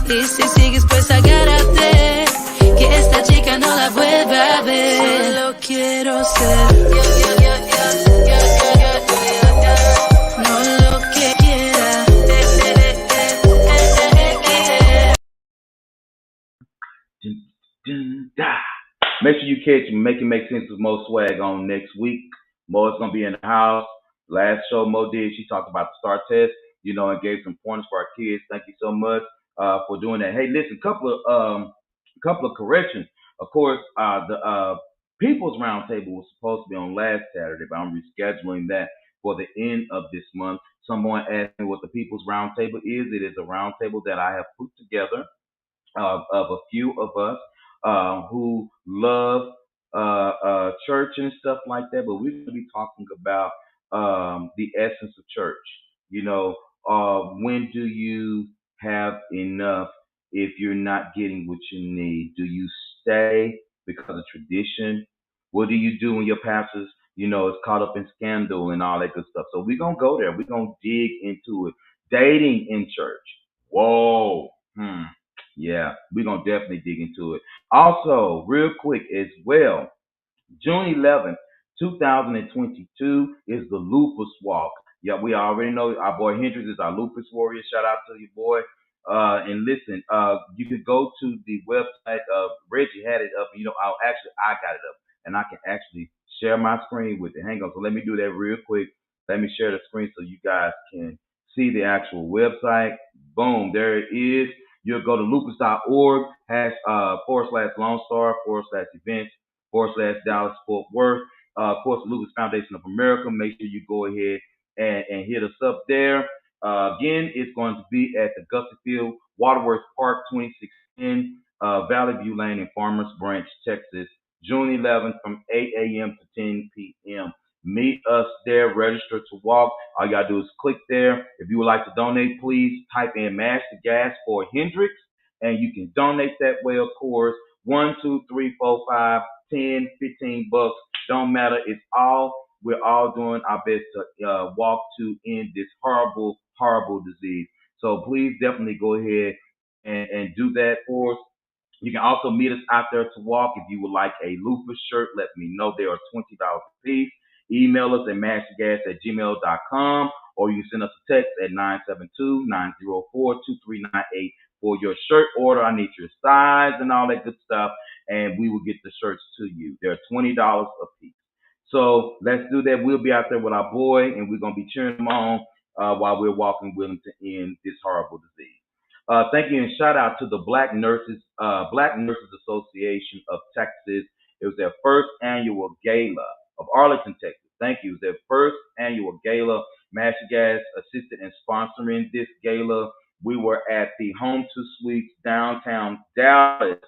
Y si sigues pues agárrate, que esta chica no la vuelva a ver. Solo quiero ser no lo que quiera. Make sure you catch Make It Make Sense with Mo Swag on next week. Mo is going to be in the house. Last show Mo did, she talked about the STAR test, and gave some pointers for our kids. Thank you so much for doing that. Hey, listen, couple of corrections. Of course, the People's Roundtable was supposed to be on last Saturday, but I'm rescheduling that for the end of this month. Someone asked me what the People's Roundtable is. It is a roundtable that I have put together of a few of us who love church and stuff like that, but we're going to be talking about the essence of church. When do you have enough if you're not getting what you need? Do you stay because of tradition? What do you do when your pastors, is caught up in scandal and all that good stuff? So we're going to go there. We're going to dig into it. Dating in church. Whoa. Yeah, we're gonna definitely dig into it. Also, real quick as well, June 11th, 2022 is the Lupus Walk. Yeah, we already know our boy Hendrix is our Lupus Warrior. Shout out to your boy. And listen, you can go to the website. Reggie had it up. I got it up, and I can actually share my screen with it. Hang on, so let me do that real quick. Let me share the screen so you guys can see the actual website. Boom, there it is. You'll go to lupus.org, /Lone Star /events /Dallas Fort Worth. Of course, the Lupus Foundation of America. Make sure you go ahead and hit us up there. Again, it's going to be at the Gusty Field Waterworks Park, 2610 Valley View Lane in Farmers Branch, Texas, June 11th from 8 a.m. to 10 p.m. Meet us there. Register to walk. All you gotta do is click there. If you would like to donate, please type in Mash the Gas for Hendrix, and you can donate that way, of course. 1, 2, 3, 4, 5, 10, 15 bucks. Don't matter. We're all doing our best to walk to end this horrible, horrible disease. So please definitely go ahead and do that for us. You can also meet us out there to walk. If you would like a lupus shirt, let me know. They are $20 a piece. Email us at mashgas@gmail.com, or you can send us a text at 972-904-2398 for your shirt order. I need your size and all that good stuff, and we will get the shirts to you. They're $20 a piece. So let's do that. We'll be out there with our boy, and we're going to be cheering him on while we're walking with him to end this horrible disease. Thank you and shout out to the Black Nurses Association of Texas. It was their first annual gala of Arlington, Texas. Thank you. It was their first annual gala. Gas assisted in sponsoring this gala. We were at the Home to Suites downtown Dallas.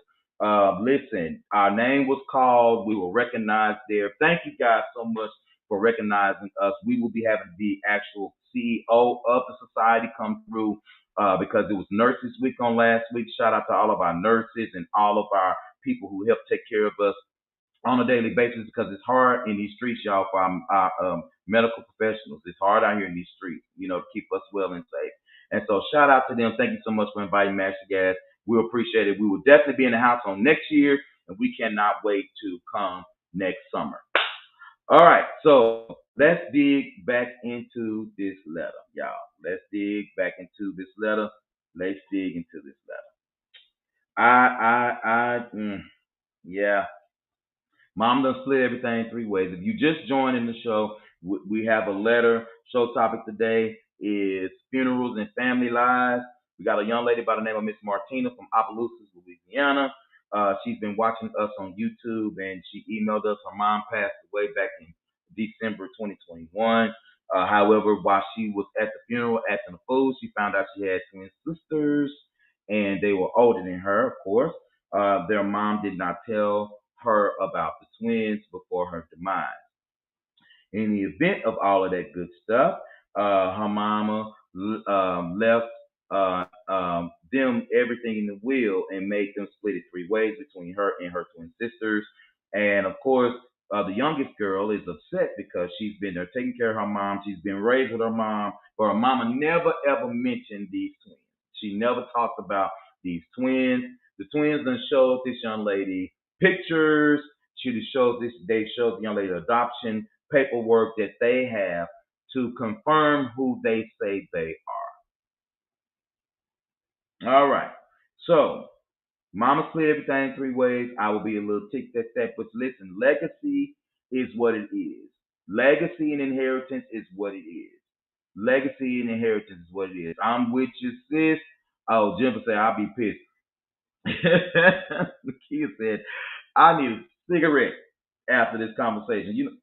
Listen, our name was called. We were recognized there. Thank you guys so much for recognizing us. We will be having the actual CEO of the society come through because it was Nurses Week on last week. Shout out to all of our nurses and all of our people who help take care of us on a daily basis, because it's hard in these streets, y'all, for our medical professionals. It's hard out here in these streets, to keep us well and safe. And so shout out to them. Thank you so much for inviting Master Gas. We appreciate it. We will definitely be in the house on next year, and we cannot wait to come next summer. All right, so let's dig back into this letter, y'all. Let's dig back into this letter. Let's dig into this letter. Yeah. Mom done split everything 3 ways. If you just joined in the show, we have a letter. Show topic today is funerals and family lives. We got a young lady by the name of Miss Martina from Opelousas, Louisiana. She's been watching us on YouTube, and she emailed us. Her mom passed away back in December 2021. However, while she was at the funeral acting a fool, she found out she had twin sisters, and they were older than her, of course. Their mom did not tell her about the twins before her demise. In the event of all of that good stuff, her mama left them everything in the will and made them split it 3 ways between her and her twin sisters. And of course, the youngest girl is upset because she's been there taking care of her mom. She's been raised with her mom, but her mama never ever mentioned these twins. She never talked about these twins. The twins done showed this young lady pictures. They showed the young lady adoption paperwork that they have to confirm who they say they are. All right. So, mama split everything 3 ways. I will be a little ticked at that. But listen, legacy is what it is. Legacy and inheritance is what it is. Legacy and inheritance is what it is. I'm with you, sis. Oh, Jennifer said, I'll be pissed. Nakia said, I need a cigarette after this conversation.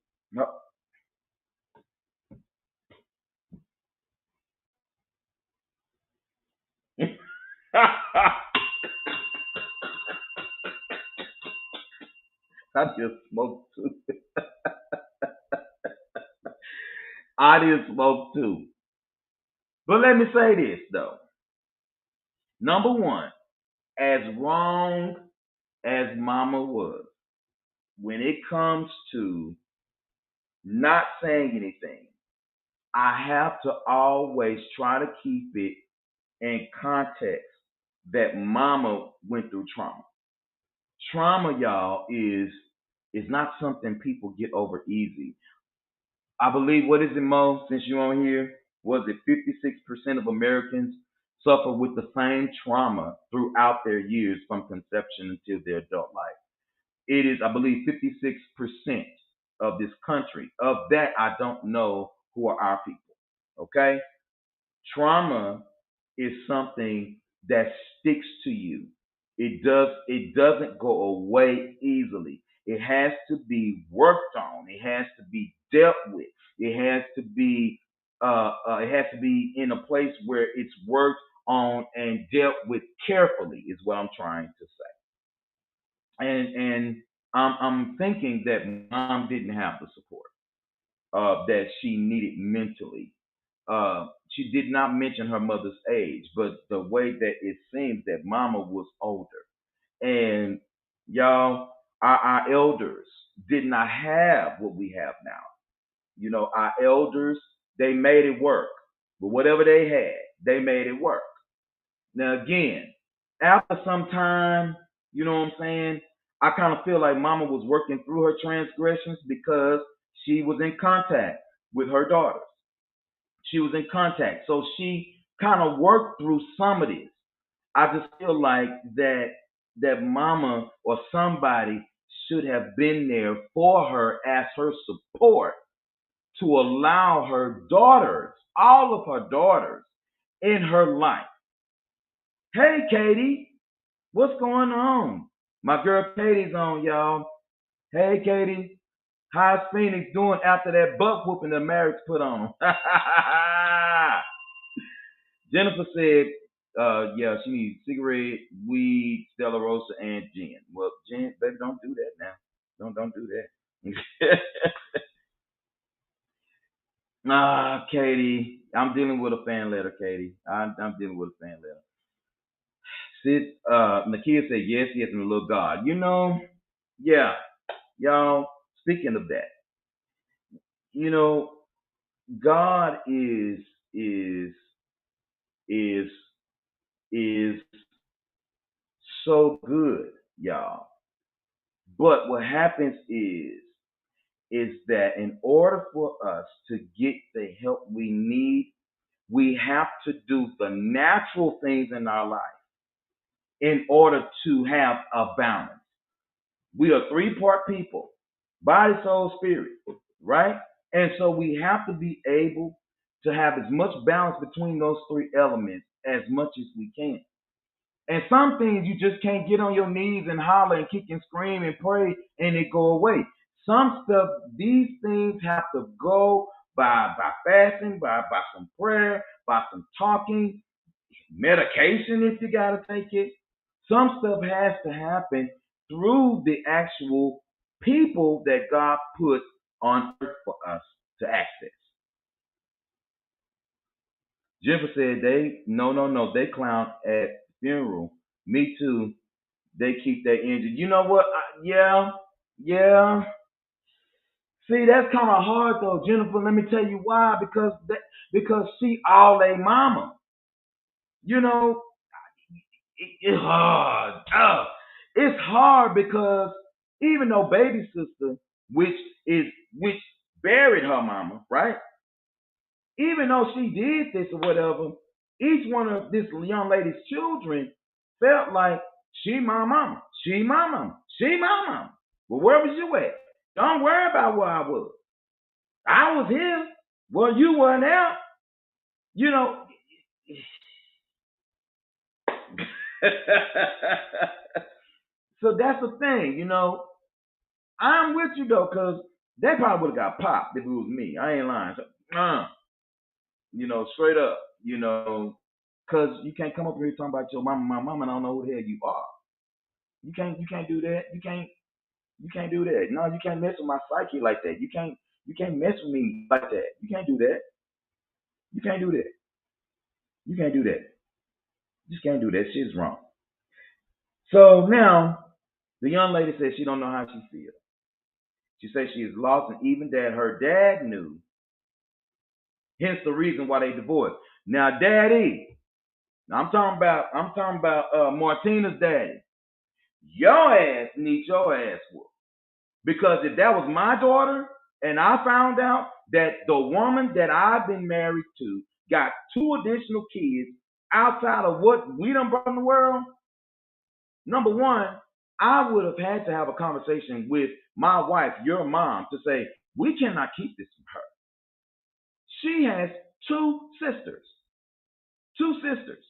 I just smoked too. I just smoked too. But let me say this though. Number one, as wrong as mama was, when it comes to not saying anything, I have to always try to keep it in context that mama went through trauma. Trauma, y'all, is not something people get over easy. I believe, what is it, Mo, since you're on here? Was it 56% of Americans suffer with the same trauma throughout their years from conception until their adult life? It is, I believe, 56% of this country. Of that, I don't know who are our people. Okay? Trauma is something that sticks to you. It doesn't go away easily. It has to be worked on. It has to be dealt with. It has to be in a place where it's worked on and dealt with carefully, is what I'm trying to say. And I'm thinking that mom didn't have the support that she needed mentally. She did not mention her mother's age, but the way that it seems that mama was older. And y'all, our elders did not have what we have now. You know, our elders, they made it work. But whatever they had, they made it work. Now, again, after some time, you know what I'm saying? I kind of feel like mama was working through her transgressions because she was in contact with her daughters. She was in contact. So she kind of worked through some of this. I just feel like that mama or somebody should have been there for her as her support to allow her daughters, all of her daughters in her life. Hey, Katie, what's going on? My girl Katie's on, y'all. Hey, Katie, how's Phoenix doing after that butt whooping the marriage put on? Jennifer said, yeah, she needs cigarette, weed, Stella Rosa, and gin. Well, Jen, baby, don't do that now. Don't do that. Katie, I'm dealing with a fan letter, Katie. I'm dealing with a fan letter. Sid, Nakia said, yes, and the little God. You know, yeah, y'all, speaking of that, you know, God is is so good, y'all. But what happens is that in order for us to get the help we need, we have to do the natural things in our life in order to have a balance. We are three-part people: body, soul, spirit, right? And so we have to be able to have as much balance between those three elements as much as we can. And some things you just can't get on your knees and holler and kick and scream and pray and it go away. Some stuff, these things have to go by fasting, by some prayer, by some talking, medication if you gotta take it. Some stuff has to happen through the actual people that God put on earth for us to access. Jennifer said no, they clown at funeral. Me too. They keep their energy. You know what? Yeah. See, that's kind of hard though, Jennifer. Let me tell you why. Because she all a mama. You know, it's hard. It's hard because even though baby sister, which buried her mama, right? Even though she did this or whatever, each one of this young lady's children felt like she my mama, she my mama, she my mama. Well, where was you at? Don't worry about where I was. I was here. Well, you weren't there. You know. So that's the thing, you know. I'm with you though, cause they probably would have got popped if it was me. I ain't lying. So, you know, straight up, you know, cause you can't come up here talking about your mama, my mama, and I don't know who the hell you are. You can't do that. You can't do that. No, you can't mess with my psyche like that. You can't mess with me like that. You can't do that. You can't do that. You can't do that. You just can't do that. Shit's wrong. So now the young lady says she don't know how she feels. She says she is lost, and even that her dad knew. Hence the reason why they divorced. Now, Daddy, Now I'm talking about Martina's daddy. Your ass needs your ass whooped. Because if that was my daughter and I found out that the woman that I've been married to got two additional kids outside of what we done brought in the world, number one, I would have had to have a conversation with my wife, your mom, to say, we cannot keep this from her. She has two sisters. Two sisters.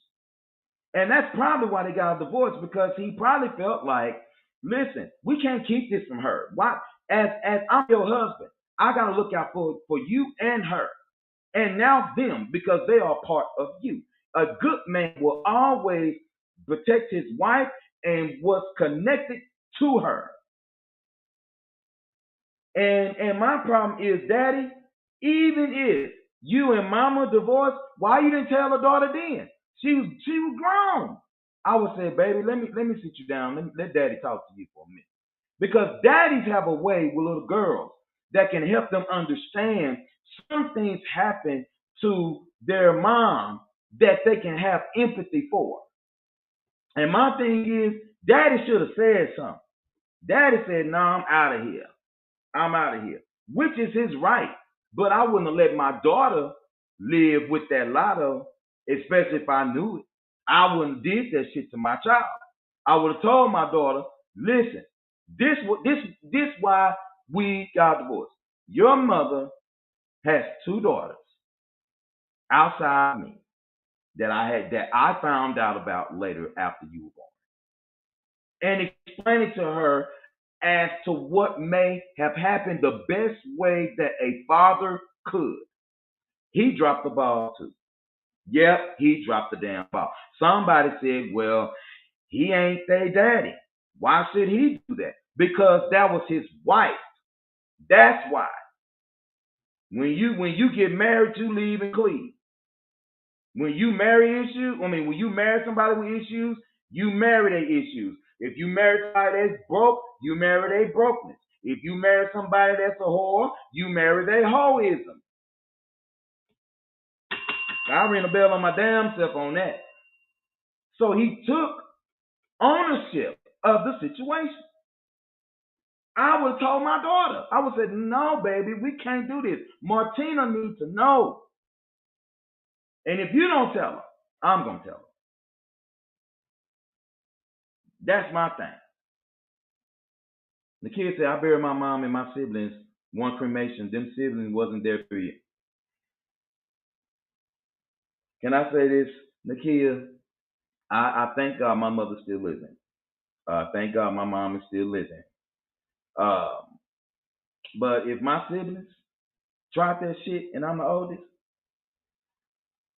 And that's probably why they got a divorce, because he probably felt like, listen, we can't keep this from her. Why? As I'm your husband, I got to look out for you and her. And now them, because they are part of you. A good man will always protect his wife and what's connected to her. And my problem is, Daddy, even if you and Mama divorced, why you didn't tell her daughter then? She was grown. I would say, baby, let me sit you down. Let Daddy talk to you for a minute. Because daddies have a way with little girls that can help them understand some things happen to their mom that they can have empathy for. And my thing is, Daddy should have said something. Daddy said, no, I'm out of here. I'm out of here, which is his right. But I wouldn't have let my daughter live with that lotto, especially if I knew it. I wouldn't have did that shit to my child. I would have told my daughter, listen, this why we got divorced. Your mother has two daughters outside me that I found out about later after you were born. And explain it to her as to what may have happened the best way that a father could. He dropped the ball too. Yep, he dropped the damn ball. Somebody said, well, he ain't their daddy. Why should he do that? Because that was his wife. That's why. When you get married, you leave and cleave. When you marry when you marry somebody with issues, you marry their issues. If you marry somebody that's broke, you marry their brokenness. If you marry somebody that's a whore, you marry their hoism. I ring a bell on my damn self on that. So he took ownership of the situation. I would have told my daughter. I would have said, no, baby, we can't do this. Martina needs to know. And if you don't tell her, I'm going to tell her. That's my thing. The kid said, I buried my mom and my siblings, one cremation. Them siblings wasn't there for you. Can I say this, Nakia? I thank God my mother's still living. Thank God my mom is still living. But if my siblings tried that shit and I'm the oldest,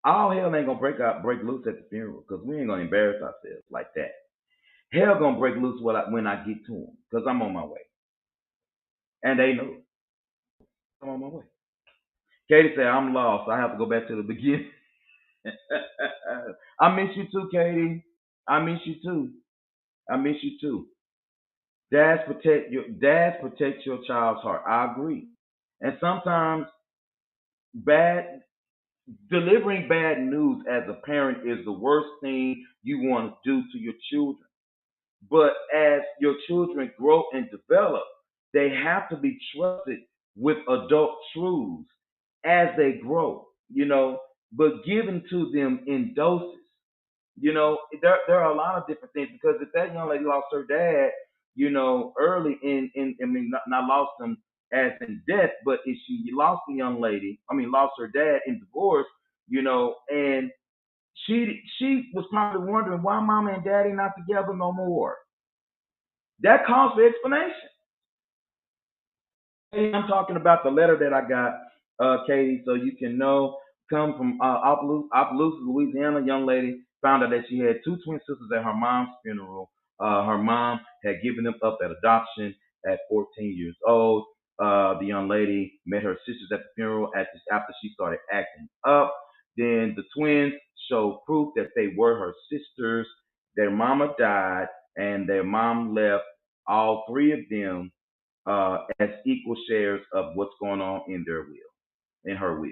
all hell ain't gonna break loose at the funeral, because we ain't gonna embarrass ourselves like that. Hell gonna break loose when I get to them, because I'm on my way, and they know I'm on my way. Katie said, I'm lost. I have to go back to the beginning. I miss you too, Katie. I miss you too. I miss you too. Dads protect your child's heart. I agree. And sometimes delivering bad news as a parent is the worst thing you want to do to your children. But as your children grow and develop, they have to be trusted with adult truths as they grow, but given to them in doses. There are a lot of different things, because if that young lady lost her dad, early not lost him as in death, but if she lost lost her dad in divorce, and she was probably wondering why mama and daddy not together no more. That calls for explanation. Hey, I'm talking about the letter that I got, Katie, so you can know. Come from Opelousas, Louisiana. Young lady found out that she had two twin sisters at her mom's funeral. Her mom had given them up at adoption at 14 years old. The young lady met her sisters at the funeral after she started acting up. Then the twins showed proof that they were her sisters. Their mama died, and their mom left all three of them as equal shares of what's going on in her will.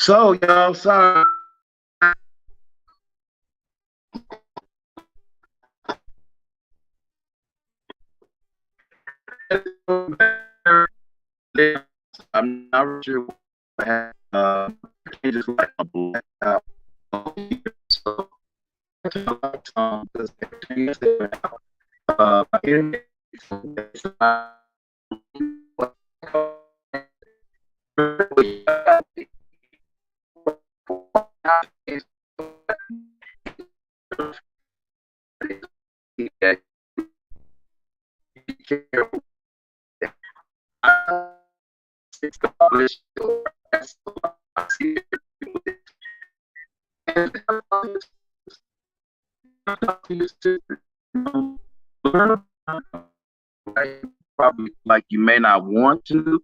So, y'all, sorry. I'm not sure what I have. Just like a black out. So, because everything is there now. My internet probably like you may not want to.